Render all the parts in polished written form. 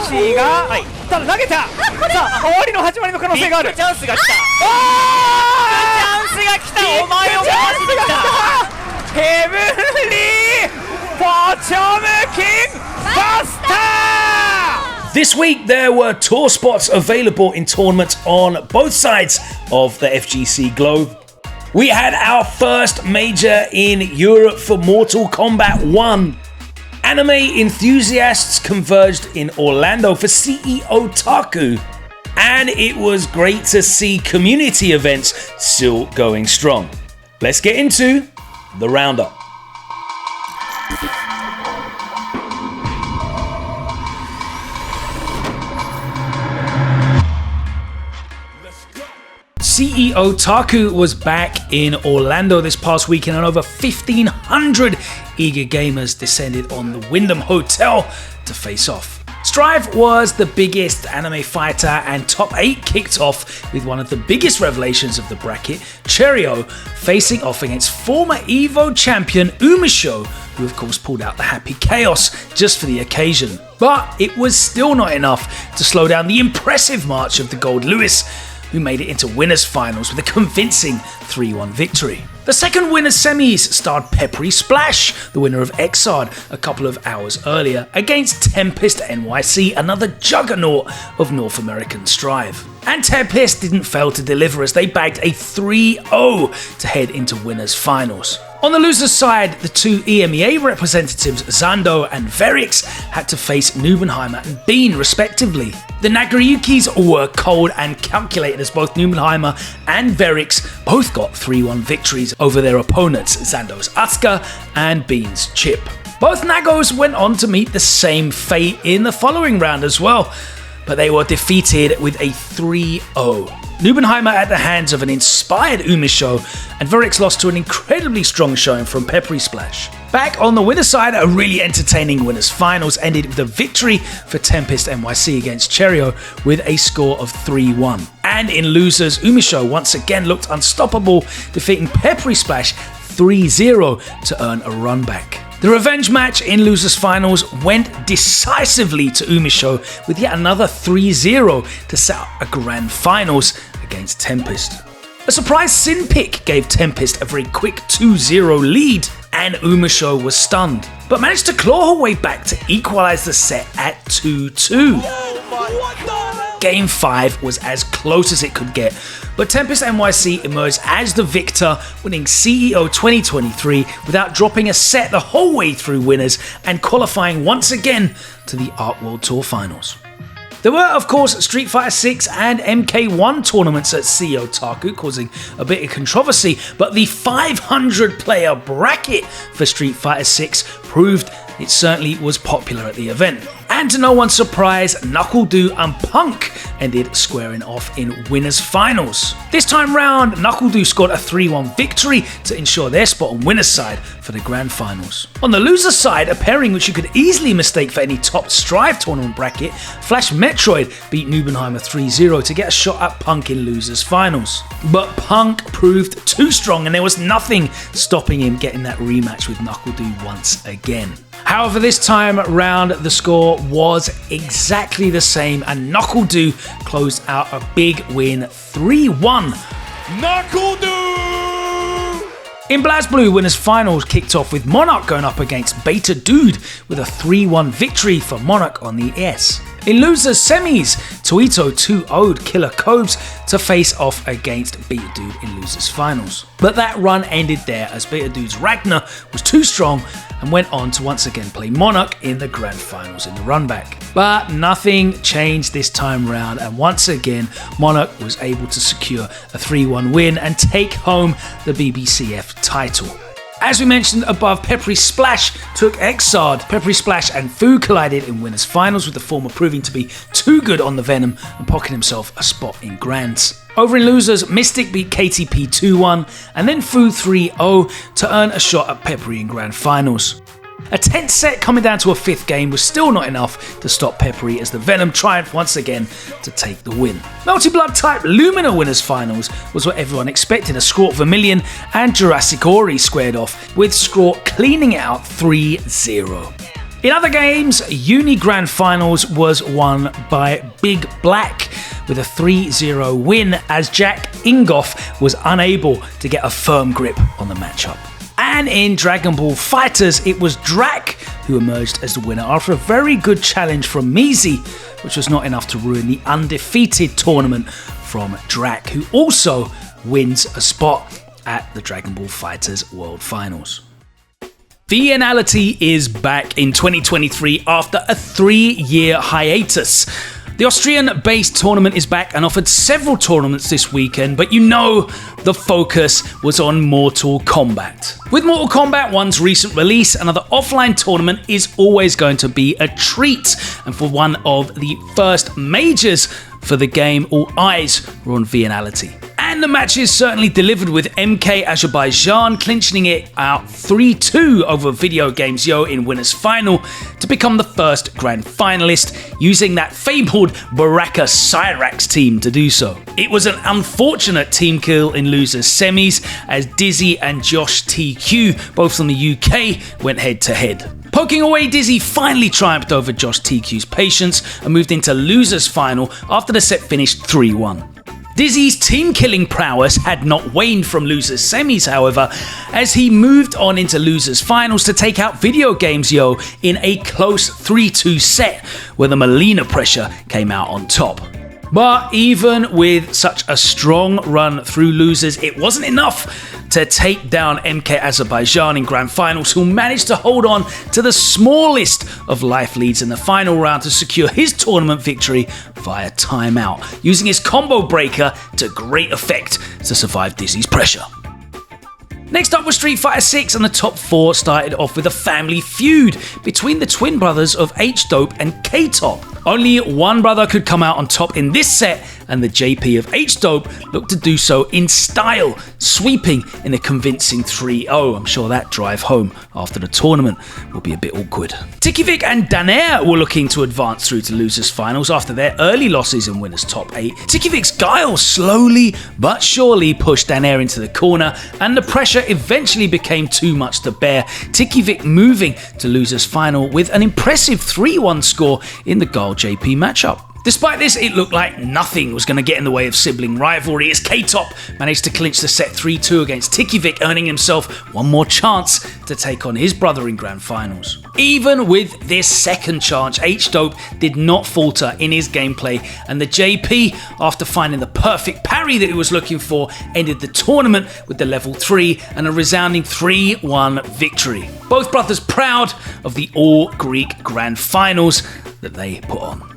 FC が、ただ投げた。さあ終わりの始まりの可能性がある。チャンスが来た。チャンスが来た。お前を回してきた。ヘブンリーポチョムキンバスター。 This week there were tour spots available in tournaments on both sides of the FGC globe. We had our first major in Europe for Mortal Kombat 1. Anime enthusiasts converged in Orlando for CEOtaku. And it was great to see community events still going strong. Let's get into the Roundup. CEOtaku was back in Orlando this past weekend, and over 1,500 eager gamers descended on the Wyndham Hotel to face off. Strive was the biggest anime fighter, and top 8 kicked off with one of the biggest revelations of the bracket, Cherio, facing off against former EVO champion Umisho, who of course pulled out the Happy Chaos just for the occasion. But it was still not enough to slow down the impressive march of the Gold Lewis, who made it into winners finals with a convincing 3-1 victory. The second winners semis starred Peppery Splash, the winner of Exard, a couple of hours earlier, against Tempest NYC, another juggernaut of North American Strive. And Tempest didn't fail to deliver as they bagged a 3-0 to head into winners finals. On the losers' side, the two EMEA representatives Zando and Verix had to face Nubenheimer and Bean respectively. The Nagayukis were cold and calculated as both Nubenheimer and Verix both got 3-1 victories over their opponents, Zando's Asuka and Bean's Chip. Both Nagos went on to meet the same fate in the following round as well, but they were defeated with a 3-0. Nubenheimer at the hands of an inspired Umisho, and Verix lost to an incredibly strong showing from Peppery Splash. Back on the winner's side, a really entertaining winners finals ended with a victory for Tempest NYC against Cherio with a score of 3-1. And in losers, Umisho once again looked unstoppable, defeating Peppery Splash 3-0 to earn a run back. The revenge match in losers finals went decisively to Umisho with yet another 3-0 to set up a grand finals against Tempest. A surprise sin pick gave Tempest a very quick 2-0 lead, and Umisho was stunned, but managed to claw her way back to equalise the set at 2-2. Game 5 was as close as it could get, but Tempest NYC emerged as the victor, winning CEO 2023 without dropping a set the whole way through winners and qualifying once again to the Arc World Tour Finals. There were, of course, Street Fighter VI and MK1 tournaments at CEOtaku, causing a bit of controversy, but the 500-player bracket for Street Fighter VI proved it certainly was popular at the event. And to no one's surprise, NuckleDu and Punk ended squaring off in winners finals. This time round, NuckleDu scored a 3-1 victory to ensure their spot on winners side for the grand finals. On the losers side, a pairing which you could easily mistake for any top Strive tournament bracket, Flash Metroid beat Nubenheimer 3-0 to get a shot at Punk in losers finals. But Punk proved too strong and there was nothing stopping him getting that rematch with NuckleDu once again. However, this time round, the score was exactly the same, and NuckleDu closed out a big win 3-1. NuckleDu! In BlazBlue, winners finals kicked off with Monarch going up against Beta Dude with a 3-1 victory for Monarch on the S. In losers semis, Toito 2-0'd Killer Cobes to face off against Beta Dude in losers finals. But that run ended there as Beta Dude's Ragnar was too strong and went on to once again play Monarch in the grand finals in the runback. But nothing changed this time round, and once again Monarch was able to secure a 3-1 win and take home the BBCF title. As we mentioned above, Peppery Splash took Exard. Peppery Splash and Fu collided in winners finals, with the former proving to be too good on the Venom and pocketing himself a spot in Grands. Over in losers, Mystic beat KTP 2-1 and then Fu 3-0 to earn a shot at Peppery in grand finals. A tense set coming down to a fifth game was still not enough to stop Peppery as the Venom triumphed once again to take the win. Multi-Blood type Lumina winners finals was what everyone expected, as Scrort Vermilion and Jurassic Ori squared off, with Scrort cleaning it out 3-0. In other games, Uni Grand Finals was won by Big Black with a 3-0 win as Jack Ingof was unable to get a firm grip on the matchup. And in Dragon Ball FighterZ, it was Drac who emerged as the winner after a very good challenge from Mizi, which was not enough to ruin the undefeated tournament from Drac, who also wins a spot at the Dragon Ball FighterZ World Finals. Viennality is back in 2023 after a 3-year hiatus. The Austrian-based tournament is back and offered several tournaments this weekend, but you know the focus was on Mortal Kombat. With Mortal Kombat 1's recent release, another offline tournament is always going to be a treat, and for one of the first majors for the game, all eyes were on Viennality. And the matches certainly delivered, with MK Azerbaijan clinching it out 3-2 over Video Games Yo in winners final to become the first grand finalist, using that fabled Baraka Cyrax team to do so. It was an unfortunate team kill in losers semis as Dizzy and Josh TQ, both from the UK, went head to head. Poking away, Dizzy finally triumphed over Josh TQ's patience and moved into losers final after the set finished 3-1. Dizzy's team-killing prowess had not waned from losers semis, however, as he moved on into losers finals to take out Video Games Yo in a close 3-2 set where the Molina pressure came out on top. But even with such a strong run through losers, it wasn't enough to take down MK Azerbaijan in grand finals, who managed to hold on to the smallest of life leads in the final round to secure his tournament victory via timeout, using his combo breaker to great effect to survive Dizzy's pressure. Next up was Street Fighter VI, and the top 4 started off with a family feud between the twin brothers of H-Dope and K-Top. Only one brother could come out on top in this set, and the JP of H-Dope looked to do so in style, sweeping in a convincing 3-0. I'm sure that drive home after the tournament will be a bit awkward. Tikivic and Daner were looking to advance through to losers finals after their early losses in winners top 8. Tikivic's guile slowly but surely pushed Daner into the corner, and the pressure eventually became too much to bear, Tikivic moving to losers final with an impressive 3-1 score in the Guile JP matchup. Despite this, it looked like nothing was going to get in the way of sibling rivalry, as K-Top managed to clinch the set 3-2 against Tikivic, earning himself one more chance to take on his brother in grand finals. Even with this second chance, H-Dope did not falter in his gameplay, and the JP, after finding the perfect parry that he was looking for, ended the tournament with the level 3 and a resounding 3-1 victory. Both brothers proud of the all-Greek grand finals that they put on.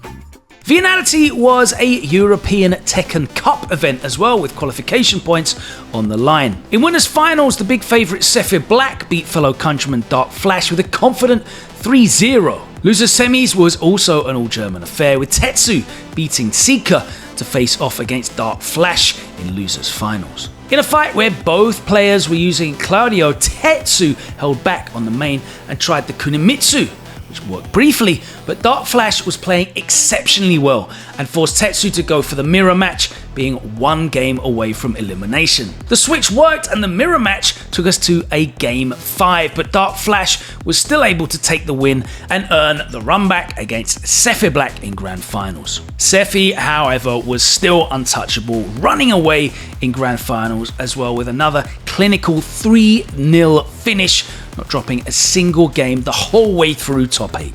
Viennality was a European Tekken Cup event as well, with qualification points on the line. In winners finals, the big favourite Sephi Black beat fellow countryman Dark Flash with a confident 3-0. Losers semis was also an all-German affair, with Tetsu beating Seeker to face off against Dark Flash in losers finals. In a fight where both players were using Claudio, Tetsu held back on the main and tried the Kunimitsu, which worked briefly, but Dark Flash was playing exceptionally well and forced Tetsu to go for the mirror match, being one game away from elimination. The switch worked and the mirror match took us to a game 5, but Dark Flash was still able to take the win and earn the run back against Sephi Black in grand finals. Sephi, however, was still untouchable, running away in grand finals as well with another clinical 3-0 finish, not dropping a single game the whole way through top 8.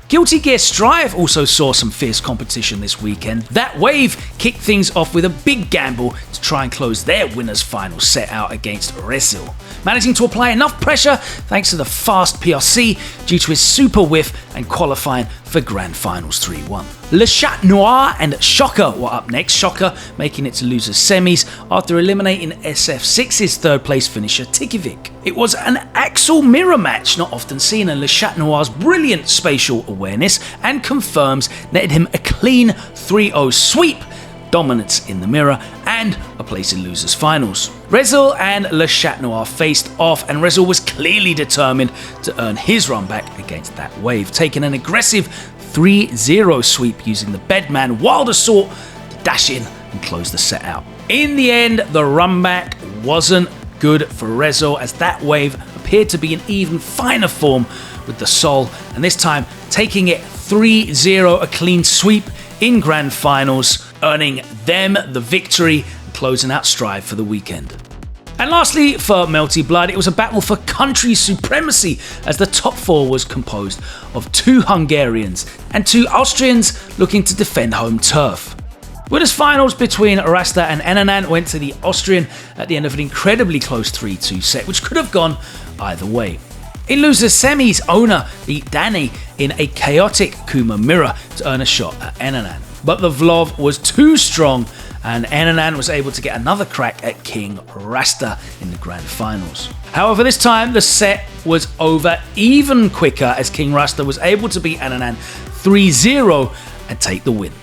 Guilty Gear Strive also saw some fierce competition this weekend. That Wave kicked things off with a big gamble to try and close their winners final set out against Brazil, managing to apply enough pressure thanks to the fast PRC due to his super whiff and qualifying for Grand Finals 3-1. Le Chat Noir and Shocker were up next, Shocker making it to losers semis after eliminating SF6's third place finisher Tikivic. It was an Axel mirror match not often seen, and Le Chat Noir's brilliant spatial awareness and confirms netted him a clean 3-0 sweep, dominance in the mirror, and a place in losers finals. Rezel and Le Chat Noir faced off, and Rezel was clearly determined to earn his run back against That Wave, taking an aggressive 3-0 sweep using the Bedman Wild Assault to dash in and close the set out. In the end, the run back wasn't good for Rezel, as That Wave appeared to be in even finer form with the Seoul, and this time taking it 3-0, a clean sweep in Grand Finals, earning them the victory and closing out Strive for the weekend. And lastly, for Melty Blood, it was a battle for country supremacy as the top 4 was composed of 2 Hungarians and 2 Austrians looking to defend home turf. Winners finals between Rasta and Ananan went to the Austrian at the end of an incredibly close 3-2 set, which could have gone either way. In losers semis, Ona beat Danny in a chaotic Kuma mirror to earn a shot at Ananan. But the Vlov was too strong and Ananan was able to get another crack at King Rasta in the grand finals. However, this time the set was over even quicker as King Rasta was able to beat Ananan 3-0 and take the win.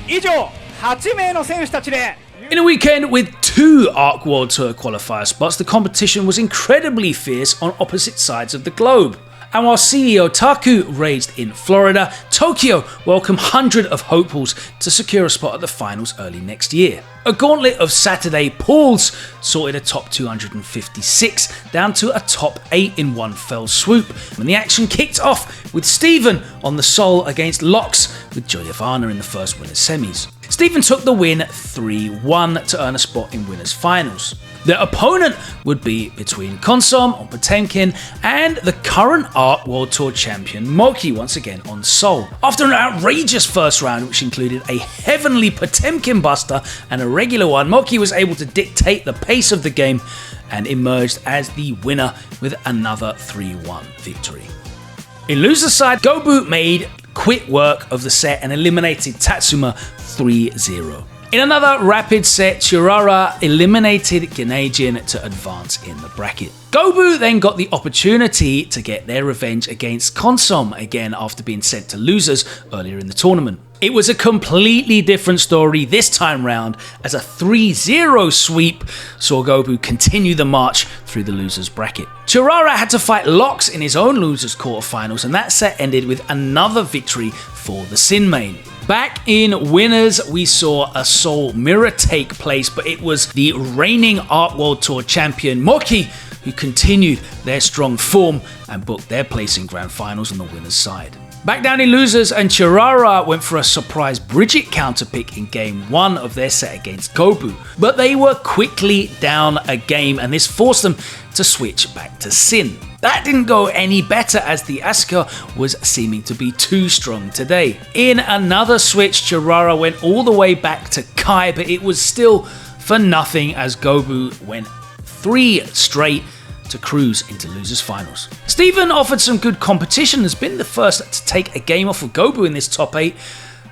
以上8名の選手たちで In a weekend with 2 ARC World Tour qualifier spots, the competition was incredibly fierce on opposite sides of the globe. And while CEOtaku raced in Florida, Tokyo welcomed hundreds of hopefuls to secure a spot at the finals early next year. A gauntlet of Saturday pools sorted a top 256 down to a top 8 in one fell swoop, when the action kicked off with Steven on the Seoul against Lox, with Giovanna in the first winners semis. Steven took the win 3-1 to earn a spot in winners finals. Their opponent would be between Konsom on Potemkin and the current ARC World Tour champion Moki, once again on Seoul. After an outrageous first round which included a heavenly Potemkin buster and a regular one, Moki was able to dictate the pace of the game and emerged as the winner with another 3-1 victory. In loser side, Gobu made quick work of the set and eliminated Tatsuma 3-0. In another rapid set, Chirara eliminated Gennadian to advance in the bracket. Gobu then got the opportunity to get their revenge against Konsom again after being sent to losers earlier in the tournament. It was a completely different story this time round as a 3-0 sweep saw Gobu continue the march through the losers bracket. Chirara had to fight Lox in his own losers quarterfinals, and that set ended with another victory for the Sin main. Back in winners, we saw a Seoul mirror take place, but it was the reigning ARC World Tour champion Moki who continued their strong form and booked their place in grand finals on the winners side. Back down in losers, and Chirara went for a surprise Bridget counterpick in game 1 of their set against Gobu, but they were quickly down a game and this forced them to switch back to Sin. That didn't go any better as the Asuka was seeming to be too strong today. In another switch, Chirara went all the way back to Kai, but it was still for nothing as Gobu went 3 straight to cruise into losers finals. Steven offered some good competition, has been the first to take a game off of Gobu in this top 8,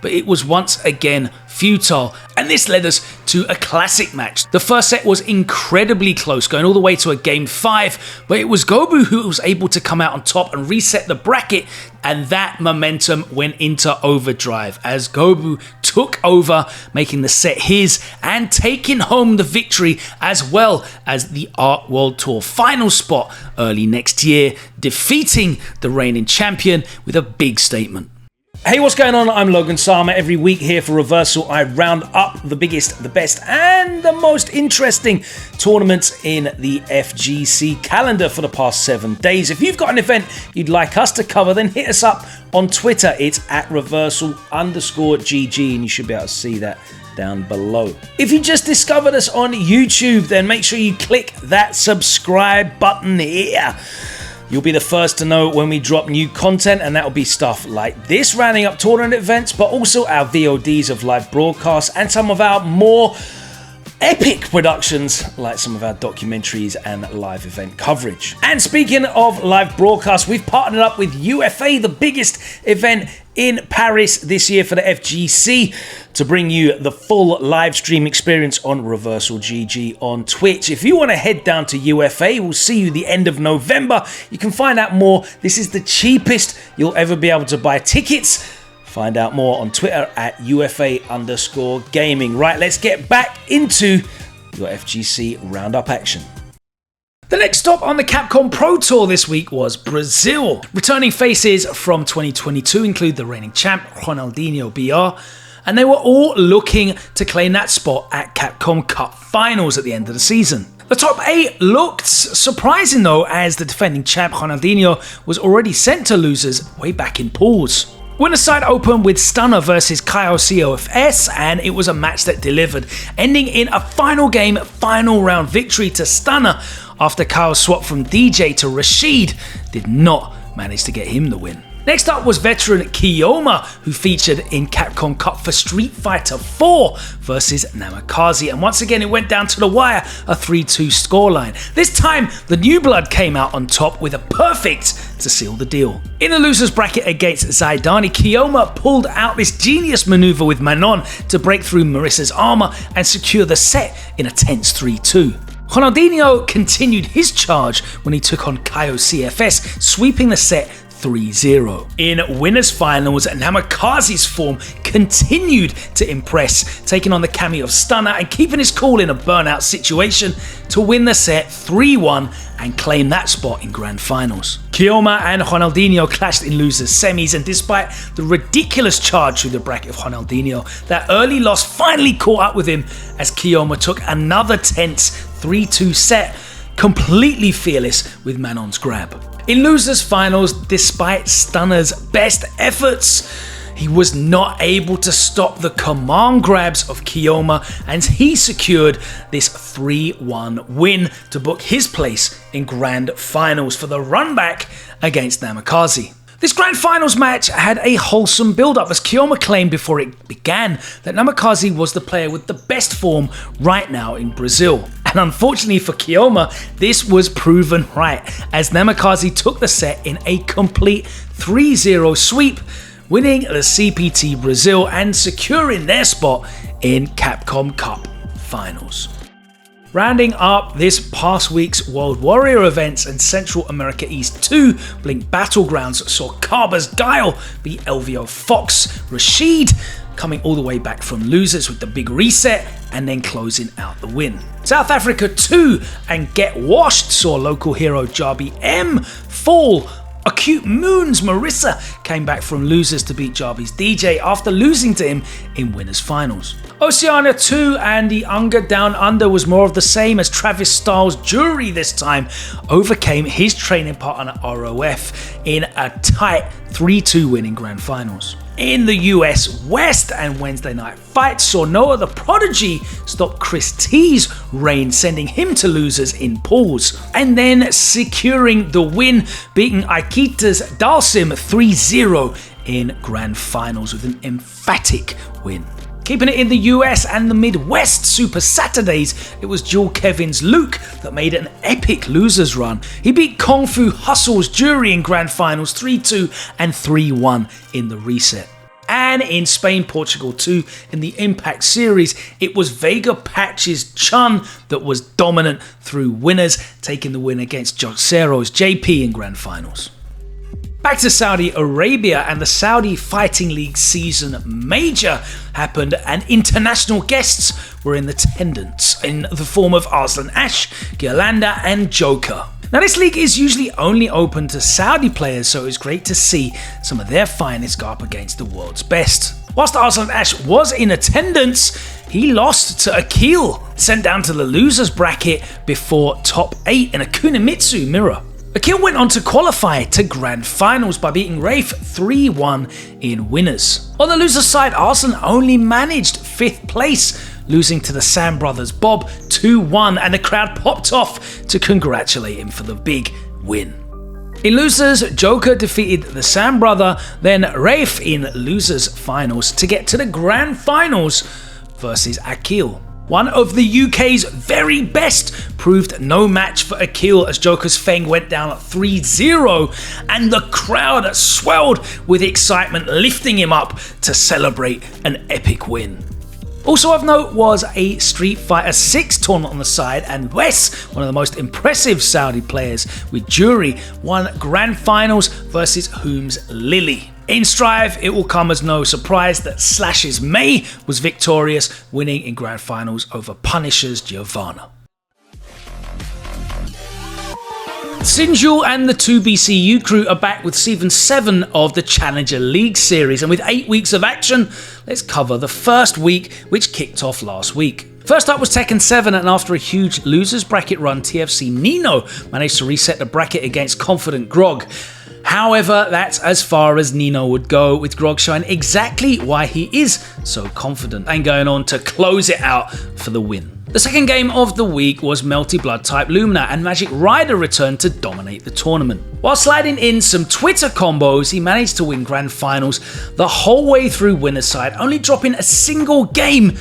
but it was once again futile, and this led us to a classic match. The first set was incredibly close, going all the way to a game 5, but it was Gobu who was able to come out on top and reset the bracket, and that momentum went into overdrive as Gobu took over, making the set his and taking home the victory, as well as the ARC World Tour final spot early next year, defeating the reigning champion with a big statement. Hey, what's going on? I'm Logan Sama. Every week here for Reversal, I round up the biggest, the best, and the most interesting tournaments in the FGC calendar for the past 7 days. If you've got an event you'd like us to cover, then hit us up on Twitter. It's at Reversal_GG, and you should be able to see that down below. If you just discovered us on YouTube, then make sure you click that subscribe button here. You'll be the first to know when we drop new content, and that'll be stuff like this, rounding up tournament events, but also our VODs of live broadcasts and some of our more epic productions like some of our documentaries and live event coverage. And speaking of live broadcasts, we've partnered up with UFA, the biggest event in Paris this year for the FGC, to bring you the full live stream experience on Reversal GG on Twitch. If you want to head down to UFA, we'll see you the end of November. You can find out more. This is the cheapest you'll ever be able to buy tickets. Find out more on Twitter at UFA_gaming. Right, let's get back into your FGC roundup action. The next stop on the Capcom Pro Tour this week was Brazil. Returning faces from 2022 include the reigning champ Ronaldinho BR, and they were all looking to claim that spot at Capcom Cup Finals at the end of the season. The top 8 looked surprising though, as the defending champ Ronaldinho was already sent to losers way back in pools. Winner's side opened with Stunner versus CEOFS, and it was a match that delivered, ending in a final game, final round victory to Stunner after Kyle swapped from DJ to Rashid did not manage to get him the win. Next up was veteran Kiyoma, who featured in Capcom Cup for Street Fighter IV versus Namikaze, and once again it went down to the wire, a 3-2 scoreline. This time the New Blood came out on top with a perfect to seal the deal. In the losers bracket against Zaidani, Kiyoma pulled out this genius maneuver with Manon to break through Marissa's armor and secure the set in a tense 3-2. Ronaldinho continued his charge when he took on Kaio CFS, sweeping the set 3-0. In winners finals, Namikaze's form continued to impress, taking on the Kami of Stunner and keeping his cool in a burnout situation to win the set 3-1 and claim that spot in grand finals. Kiyoma and Ronaldinho clashed in losers semis, and despite the ridiculous charge through the bracket of Ronaldinho, that early loss finally caught up with him as Kiyoma took another tense 3-2 set, completely fearless with Manon's grab. In losers finals, despite Stunner's best efforts, he was not able to stop the command grabs of Kiyoma, and he secured this 3-1 win to book his place in grand finals for the run back against Namikaze. This grand finals match had a wholesome build-up, as Kiyoma claimed before it began that Namikaze was the player with the best form right now in Brazil. And unfortunately for Kiyoma, this was proven right, as Namikaze took the set in a complete 3-0 sweep, winning the CPT Brazil and securing their spot in Capcom Cup finals. Rounding up this past week's World Warrior events and Central America East 2 Blink Battlegrounds saw Kaba's Guile beat LVO Fox Rashid, coming all the way back from losers with the big reset and then closing out the win. South Africa 2 and Get Washed saw local hero Jarby M fall. Acute Moon's Marissa came back from losers to beat Jarby's DJ after losing to him in winners finals. Oceania 2 and the Unger Down Under was more of the same, as Travis Styles' Jury this time overcame his training partner ROF in a tight 3-2 win in grand finals. In the US West and Wednesday Night Fight saw Noah the Prodigy stop Chris T's reign, sending him to losers in pools, and then securing the win, beating Aikita's Dalsim 3-0 in grand finals with an emphatic win. Keeping it in the US and the Midwest Super Saturdays, it was Jewel Kevin's Luke that made an epic losers run. He beat Kung Fu Hustle's Jury in grand finals 3-2 and 3-1 in the reset. And in Spain, Portugal 2 in the Impact Series, it was Vega Patch's Chun that was dominant through winners, taking the win against Jocero's JP in grand finals. Back to Saudi Arabia, and the Saudi Fighting League season major happened, and international guests were in attendance in the form of Arslan Ash, Girlanda and Joker. Now this league is usually only open to Saudi players, so it was great to see some of their finest go up against the world's best. Whilst Arslan Ash was in attendance, he lost to Akil, sent down to the losers bracket before top 8 in a Kunimitsu mirror. Akil went on to qualify to grand finals by beating Rafe 3-1 in winners. On the loser side, Arslan only managed 5th place, losing to the Sam brothers Bob 2-1, and the crowd popped off to congratulate him for the big win. In losers, Joker defeated the Sam brother, then Rafe in losers finals to get to the grand finals versus Akil. One of the UK's very best proved no match for Akil, as Joker's Feng went down at 3-0 and the crowd swelled with excitement, lifting him up to celebrate an epic win. Also of note was a Street Fighter VI tournament on the side, and Wes, one of the most impressive Saudi players with Jury, won grand finals versus Hume's Lily. In Strive, it will come as no surprise that Slash's May was victorious, winning in grand finals over Punisher's Giovanna. Sinjul and the 2BCU crew are back with Season 7 of the Challenger League series, and with 8 weeks of action, let's cover the first week, which kicked off last week. First up was Tekken 7, and after a huge losers bracket run, TFC Nino managed to reset the bracket against confident Grog. However, that's as far as Nino would go, with Grog showing exactly why he is so confident and going on to close it out for the win. The second game of the week was Melty Blood type Lumina, and Magic Rider returned to dominate the tournament. While sliding in some Twitter combos, he managed to win Grand Finals the whole way through winner's side, only dropping a single game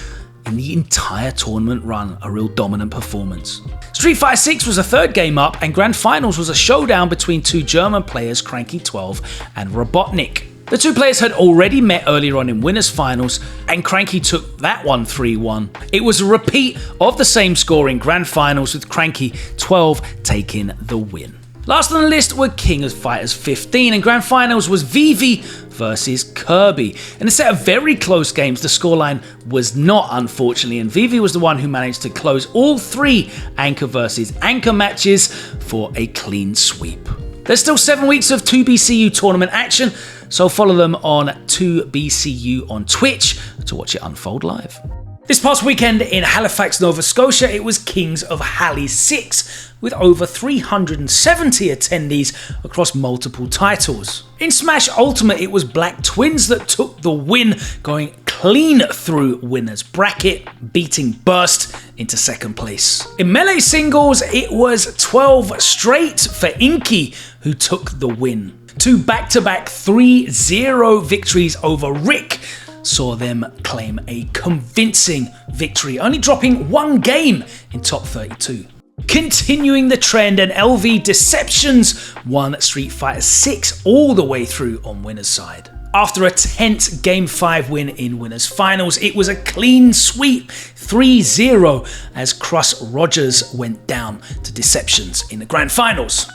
in the entire tournament run, a real dominant performance. Street Fighter VI was a third game up, and Grand Finals was a showdown between two German players, Cranky12 and Robotnik. The two players had already met earlier on in winners finals, and Cranky took that one 3-1. It was a repeat of the same score in Grand Finals, with Cranky12 taking the win. Last on the list were King of Fighters 15, and Grand Finals was Vivi versus Kirby. In a set of very close games, the scoreline was not, unfortunately, and Vivi was the one who managed to close all three Anchor versus Anchor matches for a clean sweep. There's still 7 weeks of 2BCU tournament action, so follow them on 2BCU on Twitch to watch it unfold live. This past weekend in Halifax, Nova Scotia, it was Kings of Hali 6, with over 370 attendees across multiple titles. In Smash Ultimate, it was Black Twins that took the win, going clean through winners bracket, beating Burst into second place. In Melee Singles, it was 12 straight for Inky, who took the win. Two back-to-back 3-0 victories over Rick saw them claim a convincing victory, only dropping one game in top 32. Continuing the trend, and LV Deceptions won Street Fighter VI all the way through on winner's side. After a tense Game 5 win in winners finals, it was a clean sweep 3-0 as Crush Rogers went down to Deceptions in the grand finals.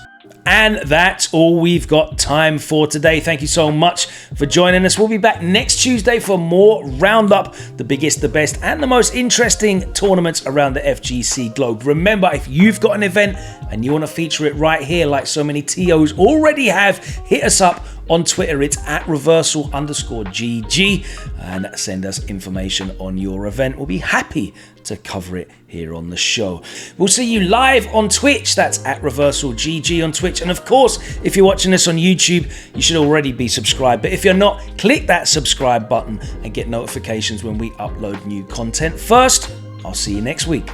And that's all we've got time for today. Thank you so much for joining us. We'll be back next Tuesday for more Roundup, the biggest, the best, and the most interesting tournaments around the FGC globe. Remember, if you've got an event and you want to feature it right here, like so many TOs already have, hit us up on Twitter. It's @reversal_GG, and send us information on your event. We'll be happy to cover it here on the show. We'll see you live on Twitch. That's @reversalGG on Twitch. And of course, if you're watching this on YouTube, you should already be subscribed. But if you're not, click that subscribe button and get notifications when we upload new content. First, I'll see you next week.